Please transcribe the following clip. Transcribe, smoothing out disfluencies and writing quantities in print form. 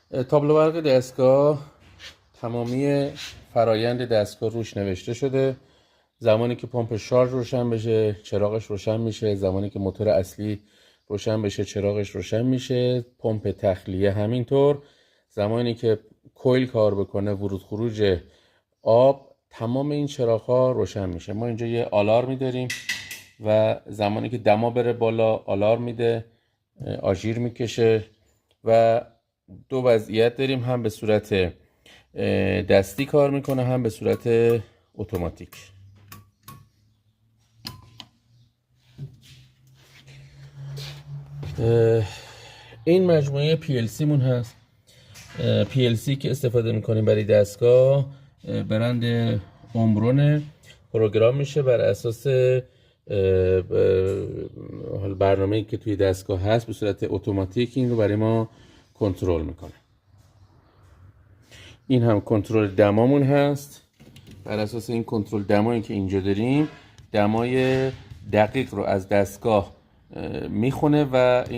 تابلو برق دستگاه تمامی فرایند دستگاه روش نوشته شده. زمانی که پمپ شارژ روشن بشه چراغش روشن میشه، زمانی که موتور اصلی روشن بشه چراغش روشن میشه، پمپ تخلیه همینطور، زمانی که کویل کار بکنه ورود خروج آب، تمام این چراغ‌ها روشن میشه. ما اینجا یه آلارمی داریم و زمانی که دما بره بالا آلارم میده، آژیر میکشه و دو وضعیت داریم، هم به صورت دستی کار میکنه هم به صورت اتوماتیک. این مجموعه PLC مون هست. PLC که استفاده میکنیم برای دستگاه برند اومبرونه. پروگرام میشه بر اساس برنامه‌ای که توی دستگاه هست به صورت اتوماتیک این رو برای ما کنترل میکنه. این هم کنترل دمامون هست. بر اساس این کنترل دمایی که اینجا داریم دمای دقیق رو از دستگاه میخونه و این